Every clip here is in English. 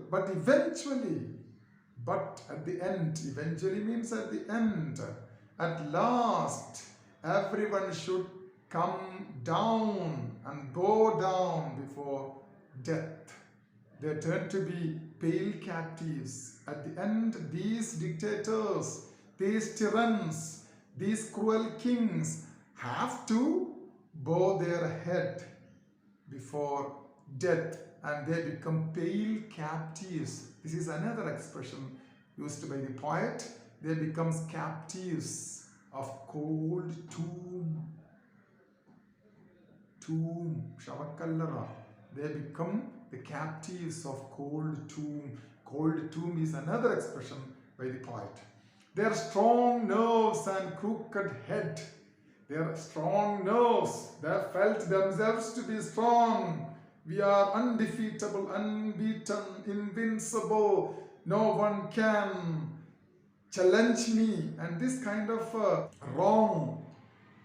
but eventually, but at the end, eventually means at the end, at last, everyone should come down and go down before death. They turn to be pale captives. At the end, these dictators, these tyrants, these cruel kings have to bow their head before death, and they become pale captives. This is another expression used by the poet. They become captives of cold tomb. Shavakallara. They become the captives of cold tomb. Cold tomb is another expression by the poet. Their strong nerves and crooked head. Their strong nerves, they felt themselves to be strong. We are undefeatable, unbeaten, invincible. No one can challenge me. And this kind of wrong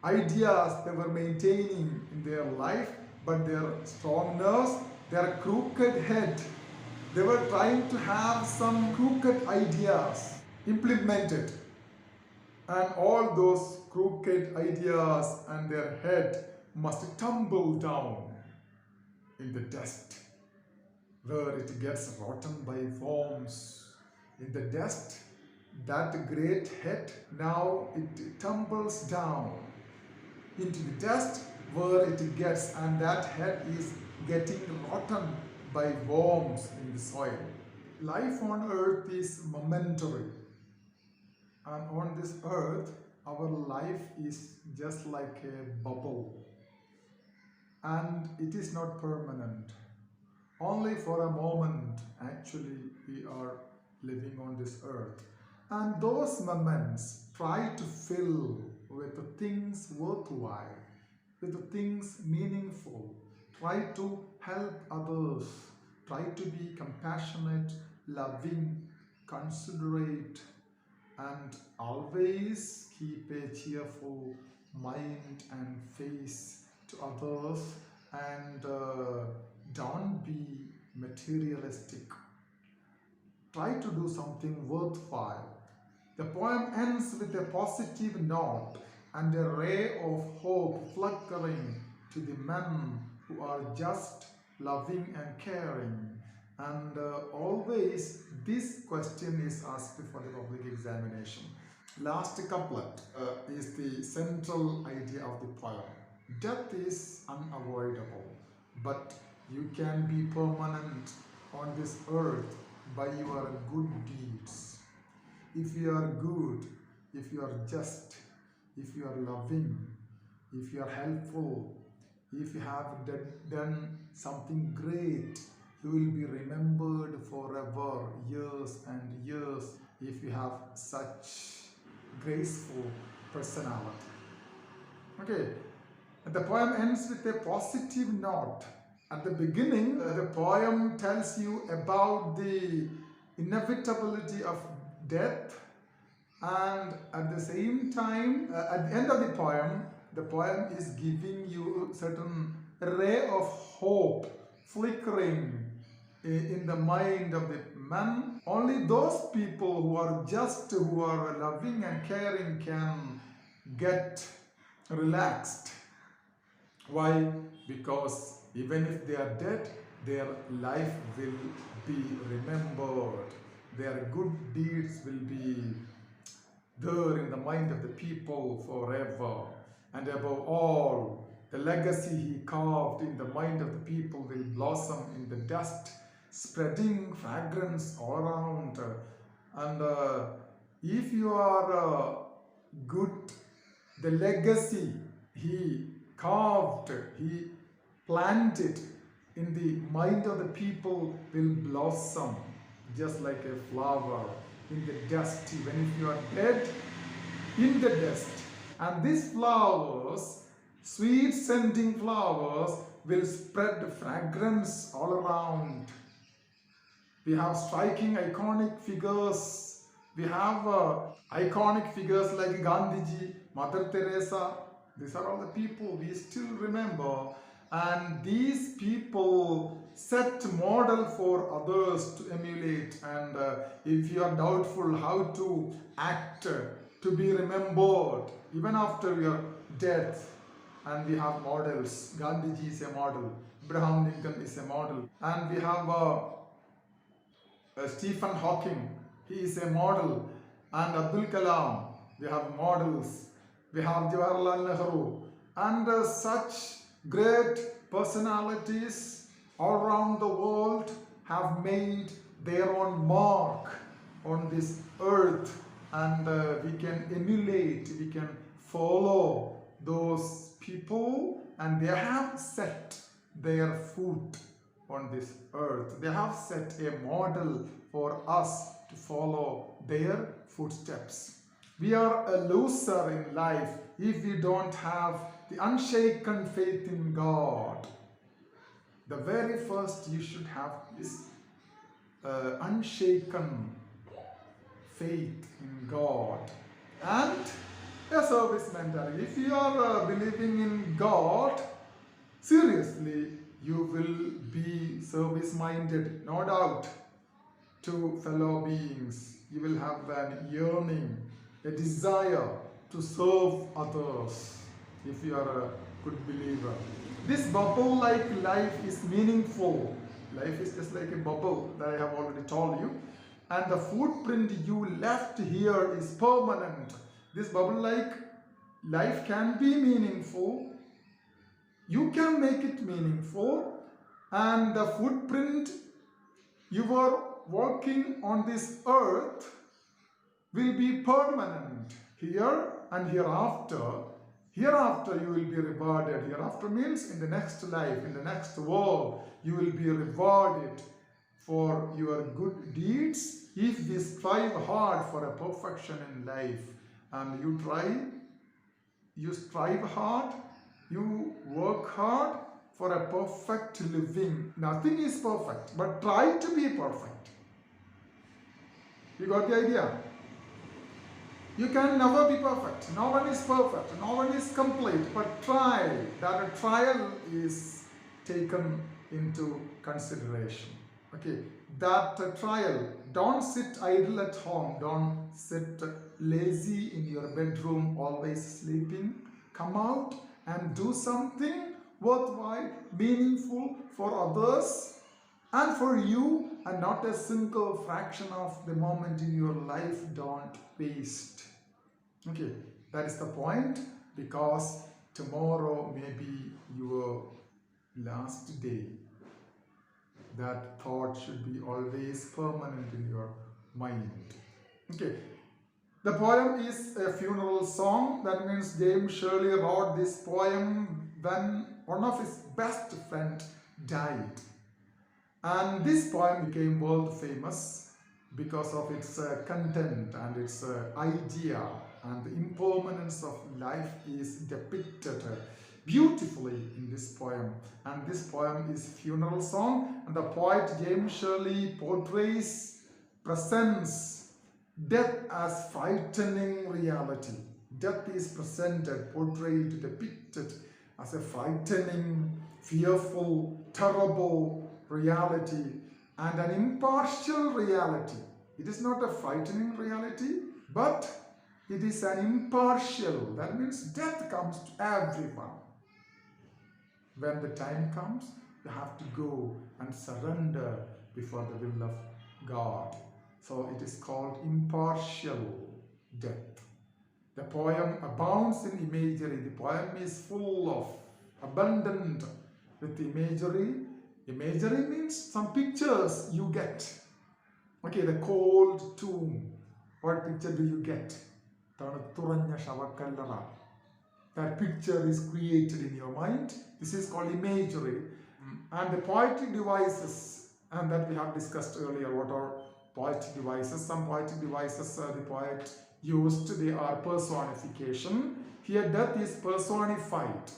ideas they were maintaining in their life, but their strong nerves, their crooked head, they were trying to have some crooked ideas implemented, and all those crooked ideas and their head must tumble down in the dust, where it gets rotten by worms. In the dust, that great head, now it tumbles down into the dust where it gets, and that head is getting rotten by worms in the soil. Life on earth is momentary, and on this earth our life is just like a bubble, and it is not permanent. Only for a moment actually we are living on this earth, and those moments try to fill with the things worthwhile, with the things meaningful. Try to help others. Try to be compassionate, loving, considerate, and always keep a cheerful mind and face to others, and don't be materialistic. Try to do something worthwhile. The poem ends with a positive note and a ray of hope flickering to the men who are just, loving and caring. And always this question is asked for the public examination. Last couplet is the central idea of the poem. Death is unavoidable, but you can be permanent on this earth by your good deeds. If you are good, if you are just, if you are loving, if you are helpful, if you have done something great, you will be remembered forever, years and years, if you have such graceful personality. Okay, the poem ends with a positive note. At the beginning, the poem tells you about the inevitability of death, and at the same time, at the end of the poem is giving you a certain ray of hope flickering in the mind of the man. Only those people who are just, who are loving and caring can get relaxed. Why? Because even if they are dead, their life will be remembered. Their good deeds will be there in the mind of the people forever. And above all, the legacy he carved in the mind of the people will blossom in the dust, spreading fragrance all around. And if you are good, the legacy he carved, he planted in the mind of the people will blossom just like a flower in the dust, even if you are dead, in the dust. And these flowers, sweet scenting flowers, will spread fragrance all around. We have striking iconic figures. We have iconic figures like Gandhiji, Mother Teresa. These are all the people we still remember. And these people set model for others to emulate, and if you are doubtful how to act to be remembered even after your death, and we have models. Gandhiji is a model, Abraham Lincoln is a model, and we have Stephen Hawking, he is a model, and Abdul Kalam, we have models, we have Jawaharlal Nehru, and such great personalities all around the world have made their own mark on this earth, and we can emulate, we can follow those people, and they have set their foot on this earth. They have set a model for us to follow their footsteps. We are a loser in life if we don't have the unshaken faith in God. The very first you should have is unshaken faith in God and a service mentality. If you are believing in God, seriously, you will be service-minded, no doubt, to fellow beings. You will have an yearning, a desire to serve others if you are a good believer. This bubble-like life is meaningful. Life is just like a bubble that I have already told you. And the footprint you left here is permanent. This bubble-like life can be meaningful. You can make it meaningful. And the footprint you are walking on this earth will be permanent here and hereafter. Hereafter you will be rewarded. Hereafter means in the next life, in the next world, you will be rewarded for your good deeds if we strive hard for a perfection in life. And you strive hard, you work hard for a perfect living. Nothing is perfect, but try to be perfect. You got the idea? You can never be perfect. No one is perfect. No one is complete. But try. That a trial is taken into consideration. Okay. That trial. Don't sit idle at home. Don't sit lazy in your bedroom, always sleeping. Come out and do something worthwhile, meaningful for others and for you, and not a single fraction of the moment in your life don't waste. Okay, that is the point, because tomorrow may be your last day. That thought should be always permanent in your mind. Okay, the poem is a funeral song. That means James Shirley wrote this poem when one of his best friends died. And this poem became world famous because of its content and its idea, and the impermanence of life is depicted beautifully in this poem. And this poem is funeral song, and the poet James Shirley presents death as frightening reality. Death is presented, portrayed, depicted as a frightening, fearful, terrible reality, and an impartial reality. It is not a frightening reality, but it is an impartial. That means death comes to everyone. When the time comes, you have to go and surrender before the will of God. So it is called impartial death. The poem abounds in imagery. The poem is full of, abundant with imagery. Imagery means some pictures you get. Okay, the cold tomb. What picture do you get? That picture is created in your mind. This is called imagery. And the poetic devices, and that we have discussed earlier, what are poetic devices. Some poetic devices the poet used, they are personification. Here death is personified.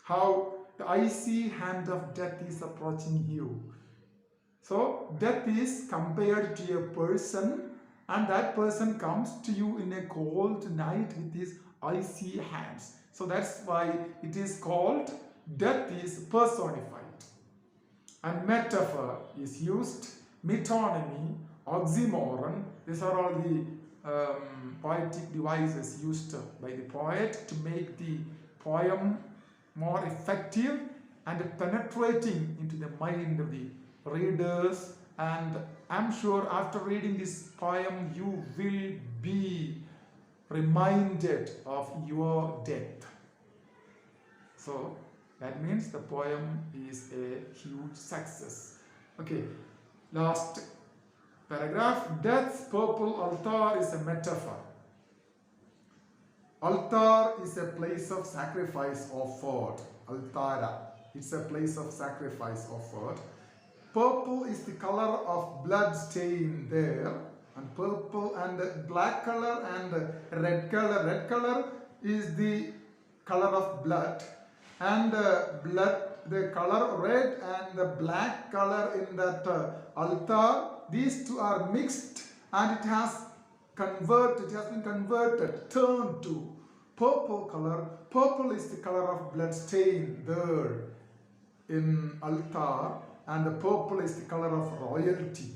How the icy hand of death is approaching you. So death is compared to a person, and that person comes to you in a cold night with his icy hands. So that's why it is called death is personified. and metaphor is used, metonymy, oxymoron. These are all the poetic devices used by the poet to make the poem more effective and penetrating into the mind of the readers. And I'm sure after reading this poem you will be reminded of your death. So that means the poem is a huge success. Okay, last paragraph. Death's purple altar is a metaphor. Altar is a place of sacrifice offered. Altara. It's a place of sacrifice offered. Purple is the color of blood stain there. And purple and black color and red color. Red color is the color of blood. And the color red and the black color in that altar, these two are mixed and it has been converted, turned to purple color. Purple is the color of blood stain there in altar, and the purple is the color of royalty.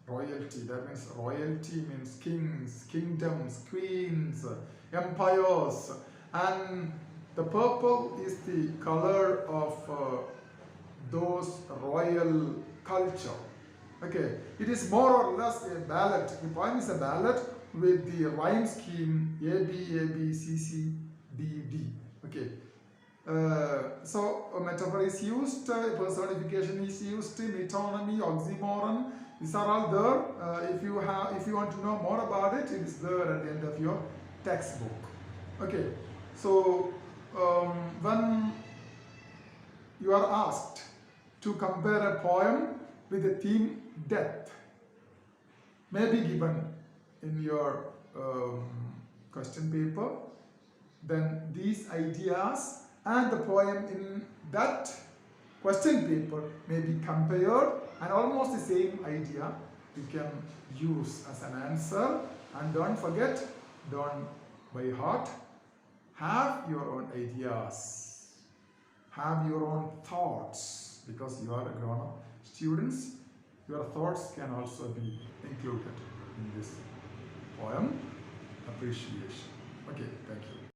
Royalty, that means royalty means kings, kingdoms, queens, empires, and the purple is the color of those royal culture. Okay, it is more or less a ballad. The poem is a ballad with the rhyme scheme A, B, A, B, C, C, D, D. Okay. So a metaphor is used, personification is used, metonymy, oxymoron. These are all there. If you want to know more about it, it is there at the end of your textbook. Okay. So when you are asked to compare a poem with the theme death, may be given in your question paper, then these ideas and the poem in that question paper may be compared, and almost the same idea you can use as an answer. And don't forget, don't by heart, have your own ideas, have your own thoughts, because you are a grown-up students. Your thoughts can also be included in this poem appreciation. Okay, thank you.